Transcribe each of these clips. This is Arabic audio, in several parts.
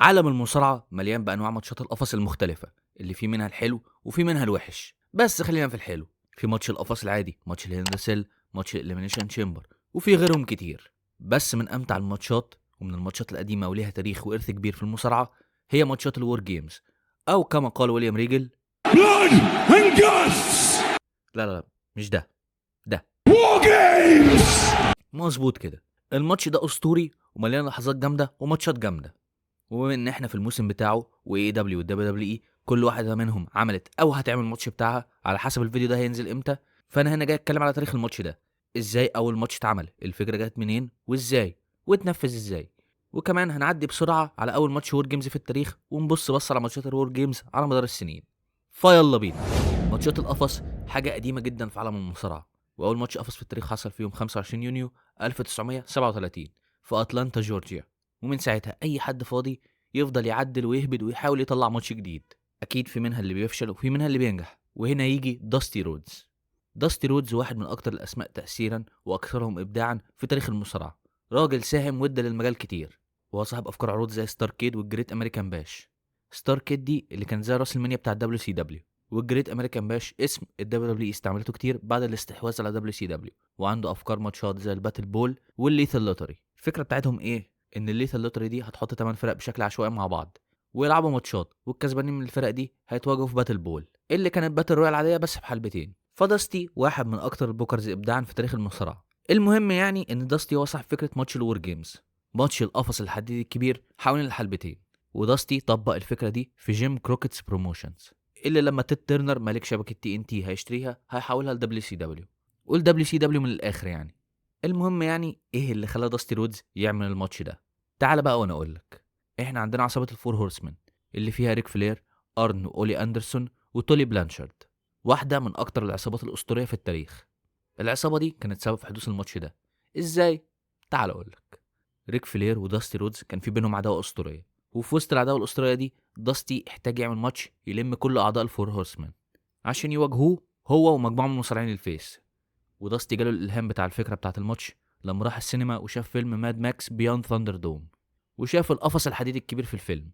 عالم المصارعة مليان بأنواع ماتشات القفص المختلفة اللي فيه منها الحلو وفي منها الوحش. بس خلينا في الحلو. في ماتش القفص العادي، ماتش الهندسيل، ماتش الإليمينيشن تشامبر، وفي غيرهم كتير. بس من أمتع الماتشات ومن الماتشات القديمة وليها تاريخ وإرث كبير في المصارعة هي ماتشات الوور جيمز، أو كما قال ويليام ريجل Blood and guts! لا مش ده War games! مظبوط كده. الماتش ده أسطوري ومليان لحظات جامدة وماتشات جامدة. وبما ان احنا في الموسم بتاعه واي دبليو والدبليو دبليو اي كل واحده منهم عملت او هتعمل الماتش بتاعها على حسب الفيديو ده هينزل امتى، فانا هنا جاي اتكلم على تاريخ الماتش ده، ازاي اول ماتش اتعمل، الفكره جت منين وازاي واتنفذ ازاي. وكمان هنعدي بسرعه على اول ماتش وور جيمز في التاريخ ونبص بص على ماتشات الوور جيمز على مدار السنين. فيلا بينا. ماتشات القفص حاجه قديمه جدا في عالم المصارعه، واول ماتش قفص في التاريخ حصل في يوم 25 يونيو 1937 في اتلانتا جورجيا. ومن ساعتها اي حد فاضي يفضل يعدل ويهبد ويحاول يطلع ماتش جديد. اكيد في منها اللي بيفشل وفي منها اللي بينجح، وهنا يجي داستي رودز. داستي رودز واحد من اكتر الاسماء تاثيرا واكثرهم ابداعا في تاريخ المصارعه. راجل ساهم وادى للمجال كتير، وهو صاحب افكار عروض زي ستار كيد والجريت امريكان باش. ستار كيد دي اللي كان زي راس المنيا بتاع الدبليو سي دبليو، والجريت امريكان باش اسم الدبليو دبليو استعملته كتير بعد الاستحواذ على دبليو سي دبليو. وعنده افكار ماتشات زي الباتل بول والليثال لوتري. الفكره بتاعتهم ايه؟ ان الليثال لوتري دي هتحط 8 فرق بشكل عشوائي مع بعض ويلعبوا ماتشات، والكسبانين من الفرق دي هيتواجهوا في باتل بول اللي كانت باتل رويال عاديه بس بحلبتين. فداستي واحد من اكتر البوكرز ابداعا في تاريخ المصارعه. المهم يعني ان داستي هو صاحب فكره ماتش الور جيمز، ماتش القفص الحديدي الكبير حوالين الحلبتين. وداستي طبق الفكره دي في جيم كروكيتس بروموشنز، اللي لما تيد تيرنر مالك شبكه تي ان تي هيشتريها هيحولها لدبليو سي دبليو، والدبليو سي دبليو من الاخر يعني. المهم يعني ايه اللي خلى داستي رودز يعمل الماتش ده؟ تعال بقى وانا اقول لك. احنا عندنا عصابه الفور هورسمان اللي فيها ريك فلير، ارن واولي اندرسون وتولي بلانشارد، واحده من اكتر العصابات الاسطوريه في التاريخ. العصابه دي كانت سبب في حدوث الماتش ده. ازاي؟ تعال اقول لك. ريك فلير وداستي رودز كان في بينهم عداوه اسطوريه، وفي وسط العداوه الاسطوريه دي داستي احتاج يعمل ماتش يلم كل اعضاء الفور هورسمان عشان يواجهوه هو ومجموعه من مصارعين الفيس. وداستي جاله الالهام بتاع الفكره بتاعه الماتش لما راح السينما وشاف فيلم ماد ماكس بياند ثاندر دوم، وشاف القفص الحديد الكبير في الفيلم،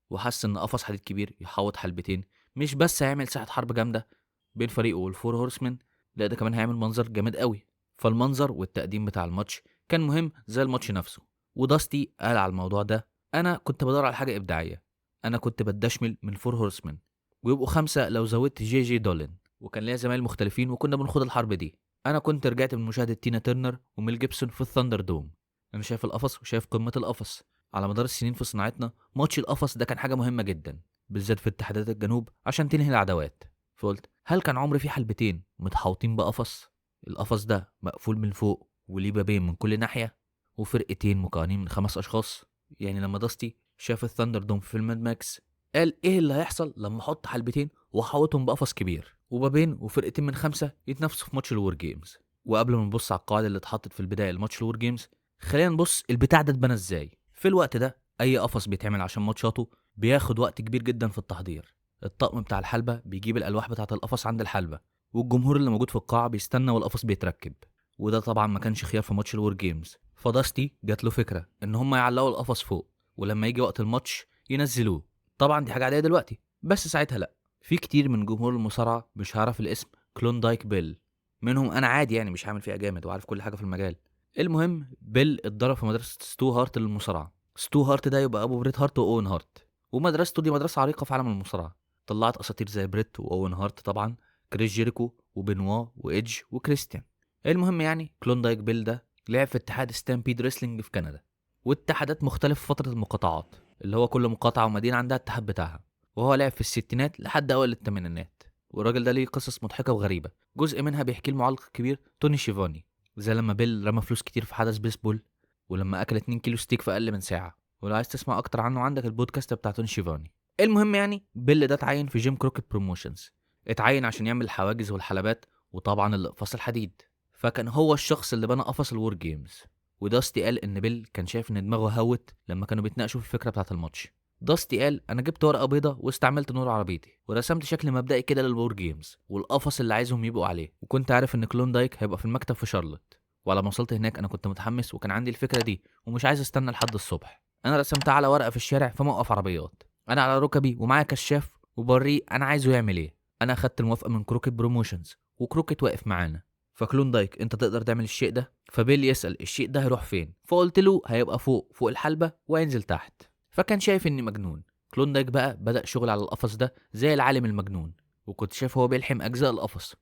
وحس ان قفص حديد كبير يحوط حلبتين مش بس هيعمل ساحه حرب جامده بين فريقه والفور هورسمان، لا ده كمان هيعمل منظر جامد قوي. فالمنظر والتقديم بتاع الماتش كان مهم زي الماتش نفسه. وداستي قال على الموضوع ده: انا كنت بدور على حاجه ابداعيه، انا كنت بدشمل من فور هورسمان ويبقوا 5 لو زودت جي جي دولين، وكان ليا زمايل مختلفين وكنا بنخوض الحرب دي. انا كنت رجعت من مشاهده تينا تيرنر وميل جيبسون في الثاندر دوم. انا شايف القفص وشايف قمه القفص. على مدار السنين في صناعتنا ماتش القفص ده كان حاجه مهمه جدا، بالذات في اتحادات الجنوب عشان تنهي العداوات. فقلت هل كان عمري في حلبتين متحوطين بقفص؟ القفص ده مقفول من فوق وليه بابين من كل ناحيه، وفرقتين مكونين من 5 اشخاص. يعني لما داستي شاف الثاندر دوم في فيلم ماد ماكس قال ايه اللي هيحصل لما احط حلبتين واحوطهم بقفص كبير وبابين وفرقتين من 5 يتنافسوا في ماتش الور جيمز. وقبل ما نبص على القواعد اللي اتحطت في البدايه لماتش الور جيمز، خلينا نبص البتاع ده اتبنى ازاي. في الوقت ده اي قفص بيتعمل عشان ماتشاته بياخد وقت كبير جدا في التحضير. الطقم بتاع الحلبه بيجيب الالواح بتاعه القفص عند الحلبه، والجمهور اللي موجود في القاعه بيستنى والقفص بيتركب. وده طبعا ما كانش خيار في ماتش الور جيمز. فداستي جات له فكره ان هم يعلقوا القفص فوق ولما يجي وقت الماتش ينزلوه. طبعا دي حاجه عاديه دلوقتي، بس ساعتها لا. في كتير من جمهور المصارعه مش هيعرف الاسم كلوندايك بيل، منهم انا عادي يعني مش هعمل فيها جامد وعارف كل حاجه في المجال. المهم بيل اتدرب في مدرسه ستو هارت للمصارعه. ستو هارت ده يبقى ابو بريت هارت واوين هارت، ومدرسته دي مدرسه عريقه في عالم المصارعه. طلعت اساطير زي بريت واوين هارت طبعا، كريس جيريكو وبنوا وايدج وكريستيان. المهم يعني كلوندايك بيل ده لعب في اتحاد ستامبيد ريسلينج في كندا، واتحادات مختلفه في فتره المقاطعات اللي هو كل مقاطعه ومدينه عندها اتحاد بتاعها. وهو لعب في الستينات لحد اوائل الثمانينات، والراجل ده ليه قصص مضحكه وغريبه، جزء منها بيحكي المعلق الكبير توني شيفاني، زي لما بيل رمى فلوس كتير في حدث بيسبول، ولما اكل 2 كيلو ستيك في اقل من ساعه. ولو عايز تسمع اكتر عنه عندك البودكاست بتاع توني شيفاني. المهم يعني بيل ده اتعين في جيم كروكيت بروموشنز، اتعين عشان يعمل الحواجز والحلبات وطبعا الاقفاص الحديد. فكان هو الشخص اللي بنى قفص الور جيمز. وداستي قال ان بيل كان شايف ان دماغه هوت لما كانوا بيتناقشوا في الفكره بتاعه الماتش. داستي قال انا جبت ورقه بيضه واستعملت نور عربيتي ورسمت شكل مبدئي كده للور جيمز والقفص اللي عايزهم يبقوا عليه، وكنت عارف ان كلوندايك هيبقى في المكتب في شارلوت. ولما وصلت هناك انا كنت متحمس وكان عندي الفكره دي ومش عايز استنى لحد الصبح. انا رسمتها على ورقه في الشارع في موقف عربيات، انا على ركبي ومعايا كشاف وبوريه انا عايزه يعمل ايه. انا اخدت الموافقه من كروكت بروموشنز وكروكت واقف معانا. فكلوندايك انت تقدر تعمل الشيء ده؟ فبيل يسال الشيء ده هيروح فين، فقلت له هيبقى فوق الحلبه وهينزل تحت. فكان شايف اني مجنون. كلوندايك بقى بدا شغل على القفص ده زي العالم المجنون، وكنت شايف هو بيلحم اجزاء القفص،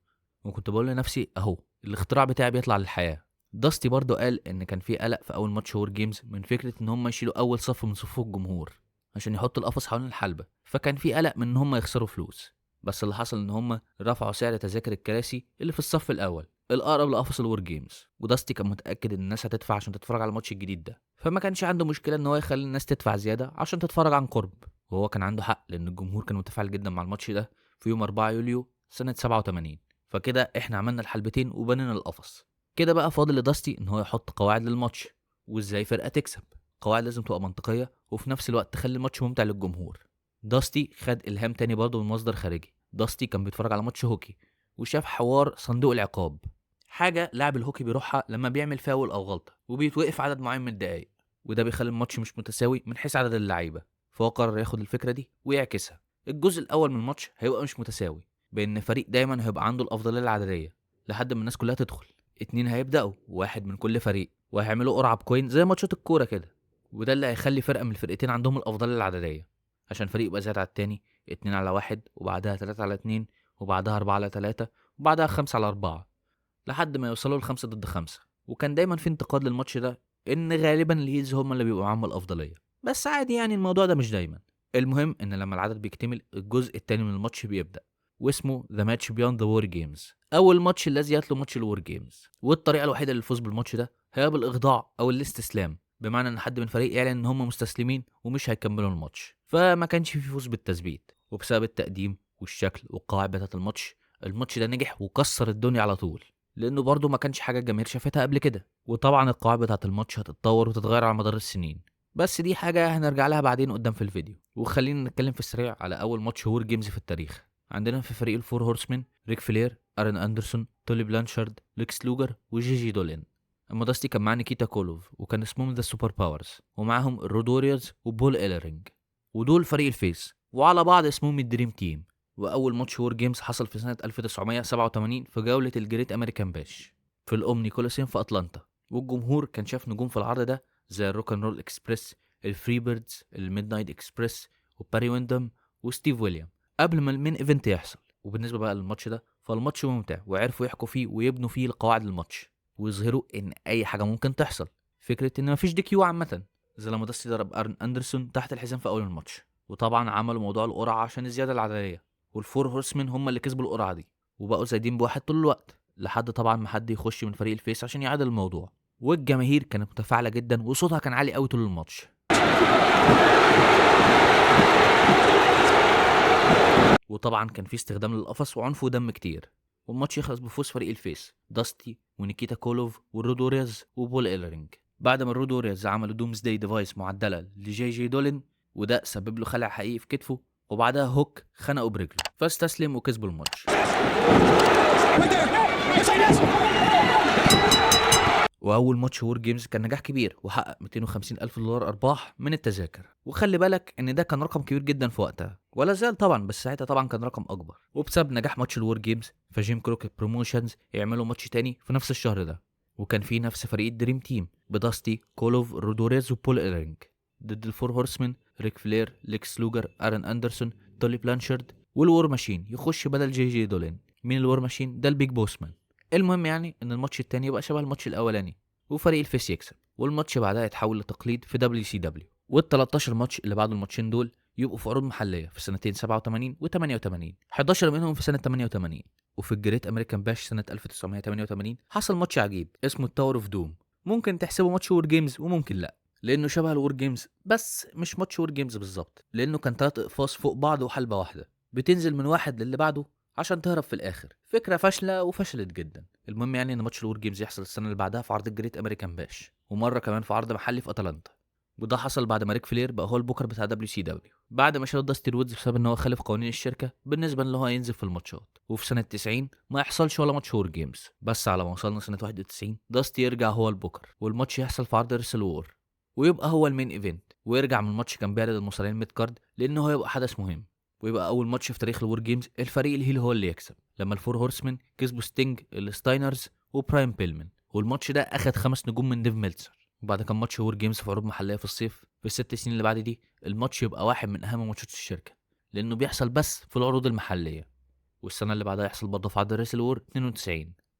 وكنت بقول لنفسي اهو الاختراع بتاعي بيطلع للحياه. داستي برضه قال ان كان في قلق في اول ماتش وور جيمز من فكره ان هم يشيلوا اول صف من صفوف الجمهور عشان يحطوا القفص حوالين الحلبه، فكان في قلق من ان هم يخسروا فلوس. بس اللي حصل ان هم رفعوا سعر تذاكر الكراسي اللي في الصف الاول الاقرب لقفص الور جيمز، وداستي كان متاكد ان الناس هتدفع عشان تتفرج على الماتش الجديد ده، فما كانش عنده مشكله ان هو يخلي الناس تدفع زياده عشان تتفرج عن قرب. وهو كان عنده حق لان الجمهور كان متفاعل جدا مع الماتش ده في يوم 4 يوليو سنه 87. فكده احنا عملنا الحلبتين وبنينا القفص. كده بقى فاضل لداستي ان هو يحط قواعد للماتش وازاي فرقه تكسب. قواعد لازم تبقى منطقيه وفي نفس الوقت تخلي الماتش ممتع للجمهور. داستي خد الهام تاني برضه من مصدر خارجي. داستي كان بيتفرج على ماتش هوكي وشاف حوار صندوق العقاب، حاجه لاعب الهوكي بيروحها لما بيعمل فاول او غلطه وبيتوقف عدد معين من الدقايق، وده بيخلي الماتش مش متساوي من حيث عدد اللعيبه. فهو قرر ياخد الفكره دي ويعكسها. الجزء الاول من الماتش هيبقى مش متساوي، بان فريق دايما هيبقى عنده الافضليه العدديه لحد ما الناس كلها تدخل. 2 هيبداوا، واحد من كل فريق، وهيعملوا قرعه بكوين زي ماتشات الكوره كده، وده اللي هيخلي فرقه من الفرقتين عندهم الافضليه العدديه، عشان فريق يبقى زاد على التاني 2 على 1 وبعدها 3 على 2 وبعدها 4 على 3 وبعدها 5 على 4 لحد ما يوصلوا ل5 ضد 5. وكان دايما في انتقاد للماتش ده ان غالبا الهيلز هم اللي بيبقوا معاهم الافضليه، بس عادي يعني الموضوع ده مش دايما. المهم ان لما العدد بيكتمل الجزء التاني من الماتش بيبدا، واسمه ذا ماتش بيوند ذا وور جيمز، اول ماتش الذي يتلو ماتش الوور جيمز. والطريقه الوحيده للفوز بالماتش ده هي بالاخضاع او الاستسلام، بمعنى ان حد من الفريق يعلن ان هم مستسلمين ومش هيكملوا الماتش. فما كانش في فوز بالتثبيت، وبسبب التقديم والشكل والقواعد بتاعه الماتش ده نجح وكسر الدنيا على طول، لانه برضه ما كانش حاجه الجماهير شافتها قبل كده. وطبعا القواعد بتاعه الماتش هتتطور وتتغير على مدار السنين، بس دي حاجه هنرجع لها بعدين قدام في الفيديو. وخلينا نتكلم في السريع على اول ماتش وور جيمز في التاريخ. عندنا في فريق الفور هورسمن ريك فلير، ارن اندرسون، تولي بلانشارد، ليكس لوجر، وجيجي دولين. اما داستي كان معاه نيكيتا كولوف وكان اسمهم ذا سوبر باورز، ومعاهم الرود ووريرز وبول ايلرينج، ودول فريق الفيس، وعلى بعض اسمهم الدريم تيم. واول ماتش وور جيمز حصل في سنه 1987 في جوله الجريت امريكان باش في الاومني كولوسيوم في اتلانتا، والجمهور كان شاف نجوم في العرض ده زي الروك اند رول اكسبريس، الفري بيردز، الميد نايت اكسبريس، وباري ويندم، وستيف ويليام قبل ما المين ايفنت يحصل. وبالنسبه بقى للماتش ده فالماتش ممتع، وعرفوا يحكوا فيه ويبنوا فيه القواعد للماتش ويظهروا ان اي حاجه ممكن تحصل. فكره ان مفيش دي كيو عامه، زي لما داستي ضرب ارن اندرسون تحت الحزام في اول الماتش. وطبعا عملوا موضوع القرعه عشان الزياده العدديه، والفور هورسمن هم اللي كسبوا القرعه دي وبقوا زايدين بواحد طول الوقت لحد طبعا ما حد يخش من فريق الفيس عشان يعادل الموضوع. والجماهير كانت متفاعله جدا وصوتها كان عالي قوي طول الماتش. وطبعا كان في استخدام للقفص وعنف ودم كتير، والماتش يخلص بفوز فريق الفيس داستي ونيكيتا كولوف والرود ووريرز وبول ايلرينج، بعد ما الرود ووريرز عملوا دومز داي ديفايس معدله لجي جي دولين وده سبب له خلع حقيقي في كتفه، وبعدها هوك خنقه برجله فاستسلم وكسبوا الماتش. واول ماتش وور جيمز كان نجاح كبير وحقق $250,000 ارباح من التذاكر. وخلي بالك ان ده كان رقم كبير جدا في وقتها ولا زال طبعا، بس ساعتها طبعا كان رقم اكبر. وبسبب نجاح ماتش الوور جيمز فجيم كروكت بروموشنز يعملوا ماتش تاني في نفس الشهر ده، وكان فيه نفس فريق الدريم تيم بداستي كولوف رودوريز وبول ايلرينج ضد الفور هورسمن ريك فلير، ليكس لوجر، ارن اندرسون، تولي بلانشارد، والوور ماشين يخش بدل جي جي دولين. مين الوور ماشين؟ ده البيج بوسمان. المهم يعني ان الماتش التاني يبقى شبه الماتش الاولاني وفريق الفيس يكسب، والماتش بعدها يتحول لتقليد في WCW. وال13 ماتش اللي بعد الماتشين دول يبقوا في عروض محليه في سنتين 87 و88، 11 منهم في سنه 88. وفي الجريت امريكان باش سنه 1988 حصل ماتش عجيب اسمه التاور اوف دوم. ممكن تحسبه ماتش وور جيمز وممكن لا، لانه شبه الوور جيمز بس مش ماتش وور جيمز بالظبط، لانه كان 3 اقفاص فوق بعض وحلبه واحده بتنزل من واحد للي بعده عشان تهرب في الاخر. فكره فاشله وفشلت جدا. المهم يعني ان ماتش الوور جيمز يحصل السنه اللي بعدها في عرض الجريت امريكان باش، ومره كمان في عرض محلي في اتلانتا. وده حصل بعد ما ريك فلير بقى هو البوكر بتاع WCW بعد ما شال داستي وودز بسبب ان هو خالف قوانين الشركه بالنسبه ان هو ينزل في الماتشات. وفي سنه 90 ما يحصلش ولا ماتش وور جيمز، بس على ما وصلنا سنه 91 داستي يرجع هو البوكر والماتش يحصل في عرض ريسل وور ويبقى هو المين ايفنت. ويرجع من الماتش كان بيعرض المصارعين ميد كارد لانه هيبقى حدث مهم، ويبقى اول ماتش في تاريخ الور جيمز الفريق الهيل هو اللي يكسب، لما الفور هورسمان كسبوا ستينج الستاينرز وبرايم بيلمن، والماتش ده اخد 5 نجوم من ديف ميلتسر. وبعد كان ماتش وور جيمز في عروض محليه في الصيف في ال6 سنين اللي بعد دي، الماتش يبقى واحد من اهم ماتشات الشركه لانه بيحصل بس في العروض المحليه. والسنه اللي بعدها يحصل برضه في عرض ريسل وور 92،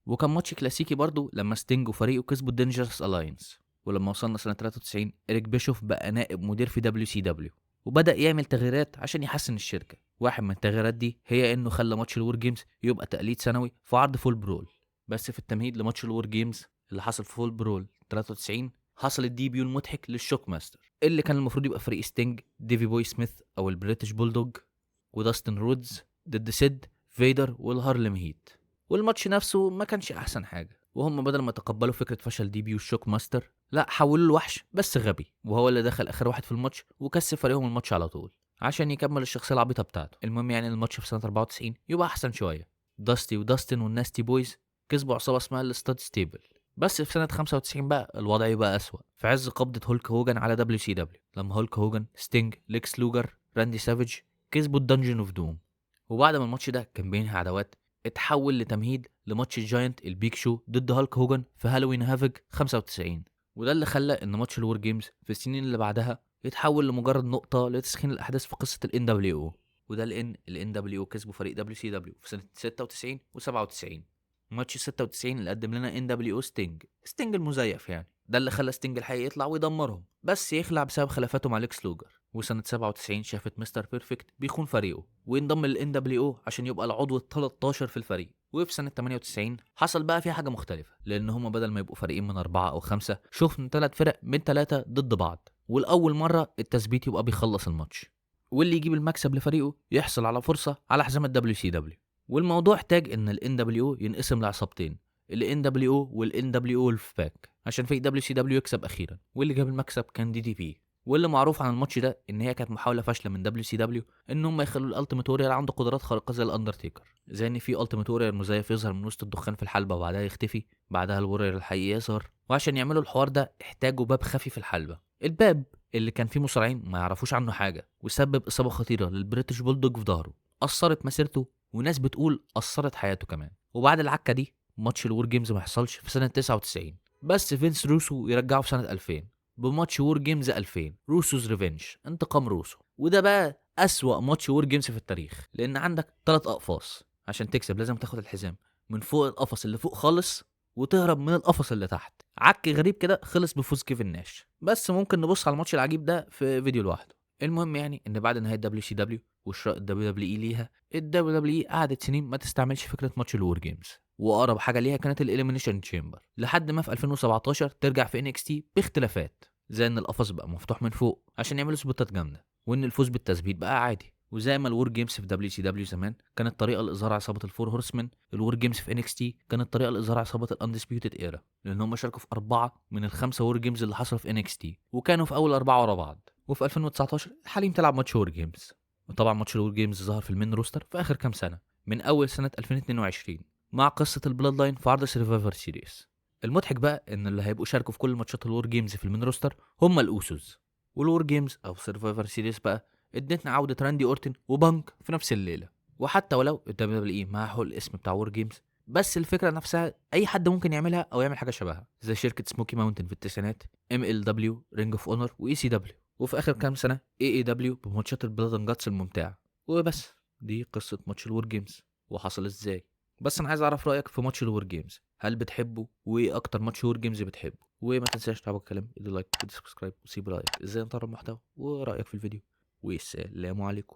وكان ماتش كلاسيكي برضه لما ستينج وفريقه كسبوا الدينجرس الاينس. ولما وصلنا سنه 93 إريك بيشوف بقى نائب مدير في WCW وبدأ يعمل تغييرات عشان يحسن الشركة. واحد من التغييرات دي هي انه خلى ماتش الور جيمز يبقى تقليد سنوي في عرض فول برول. بس في التمهيد لماتش الور جيمز اللي حصل في فول برول 93 حصل الديبيو المضحك للشوك ماستر، اللي كان المفروض يبقى فريق ستينج، ديفي بوي سميث او البريتش بولدوج، وداستن رودز ضد سيد فيدر والهارلم هيت. والماتش نفسه ما كانش احسن حاجه، وهم بدل ما يتقبلوا فكره فشل ديبيو الشوك ماستر لا حولوا له وحش بس غبي، وهو اللي دخل اخر واحد في الماتش وكسب فريقهم الماتش على طول عشان يكمل الشخصيه العبيطه بتاعته. المهم يعني الماتش في سنه 94 يبقى احسن شويه، داستي وداستن والناستي بويز كسبوا عصابه اسمها الستاد ستيبل. بس في سنه 95 بقى الوضع يبقى اسوأ في عز قبضه هولك هوجن على WCW، لما هولك هوجن، ستينج، ليكس لوجر، راندي سافيج كسبوا الدنجن اوف دوم. وبعد ما الماتش ده كان بينهي عداوات اتحول لتمهيد لماتش الجاينت البيك شو ضد هالك هوجن في هالوين هافك 95، وده اللي خلى ان ماتش الور جيمز في السنين اللي بعدها يتحول لمجرد نقطه لتسخين الاحداث في قصه NWO. وده لان NWO كسبوا فريق WCW في سنه 96 و97. ماتش 96 اللي قدم لنا NWO ستينج المزيف يعني، ده اللي خلى ستينج الحقيقي يطلع ويدمرهم بس يخلع بسبب خلافاته مع ليكس لوجر. وسنة 97 شافت مستر بيرفكت بيخون فريقه وينضم لل NWO عشان يبقى العضو ال13 في الفريق. وفي سنة 98 حصل بقى فيها حاجة مختلفة، لأن هما بدل ما يبقوا فريقين من 4 أو 5 شفنا 3 فرق من 3 ضد بعض، والأول مرة التثبيت يبقى بيخلص الماتش، واللي يجيب المكسب لفريقه يحصل على فرصة على حزام WCW. والموضوع احتاج ان ال NWO ينقسم لعصابتين، ال NWO وال NWO الفباك، عشان فريق WCW يكسب اخيرا، واللي جاب المكسب كان DDP. واللي معروف عن الماتش ده ان هي كانت محاوله فاشله من WCW ان هم يخلوا الالتيميت وورير عنده قدرات خارقه زي الاندرتيكر، زي ان في التيميت وورير مزيف يظهر من وسط الدخان في الحلبه وبعدها يختفي، بعدها الورير الحقيقي يظهر. وعشان يعملوا الحوار ده احتاجوا باب خفي في الحلبه، الباب اللي كان فيه مصارعين ما يعرفوش عنه حاجه، وسبب اصابه خطيره للبريتش بولدوج في ظهره، اثرت مسيرته وناس بتقول اثرت حياته كمان. وبعد العكه دي ماتش الور جيمز ما يحصلش في سنه 99، بس فينس روسو يرجعه في سنه 2000 بماتش وور جيمز 2000 روسوز ريفنج، انتقام روسو. وده بقى اسوأ ماتش وور جيمز في التاريخ، لان عندك 3 اقفاص عشان تكسب لازم تاخد الحزام من فوق القفص اللي فوق خالص وتهرب من القفص اللي تحت. عك غريب كده خلص بفوز كيفن ناش، بس ممكن نبص على الماتش العجيب ده في فيديو لوحده. المهم يعني ان بعد نهايه WCW وشراء WWE ليها، WWE قعدت سنين ما تستعملش فكره ماتش الور جيمز، واقرب حاجه ليها كانت الاليمينيشن تشامبر، لحد ما في 2017 ترجع في NXT باختلافات، زي ان القفص بقى مفتوح من فوق عشان يعملوا سبوتات جامده، وان الفوز بالتثبيت بقى عادي. وزي ما الور جيمز في WCW زمان كانت طريقه لاظهار عصابه الفور هورسمان، الور جيمز في NXT كانت طريقه لاظهار عصابه الاندسبيوتد ايرا، لان هم شاركوا في 4 من ال5 وور جيمز اللي حصلوا في NXT، وكانوا في اول 4 ورا بعض. وفي 2019 حاليا تلعب ماتش وور جيمز. وطبعا ماتش الور جيمز ظهر في المين روستر في اخر كام سنه من اول سنه 2022 مع قصه البلاد لاين في عرض سرفايفر سيريس. المضحك بقى ان اللي هيبقوا شاركوا في كل ماتشات الور جيمز في المين روستر هم الاوسوس. والور جيمز او سرفايفر سيريس بقى ادتنا عوده راندي اورتن وبانك في نفس الليله. وحتى ولو WWE معاه حق الاسم بتاع وور جيمز، بس الفكره نفسها اي حد ممكن يعملها او يعمل حاجه شبهها، زي شركه سموكي ماونتن في التسعينات، MLW، رينج اوف اونر، وECW، وفي اخر كام سنه AEW بماتشات البلاد اند جاتس الممتعه. وبس دي قصه ماتش الور جيمز وحصل ازاي. بس انا عايز اعرف رايك في ماتش الور جيمز، هل بتحبه؟ وايه اكتر ماتش وور جيمز بتحبه؟ وما تنساش تعمل الكلام، ادي لايك، ادي سبسكرايب، وسيب رايك ازاي نطور المحتوى ورايك في الفيديو. والسلام عليكم.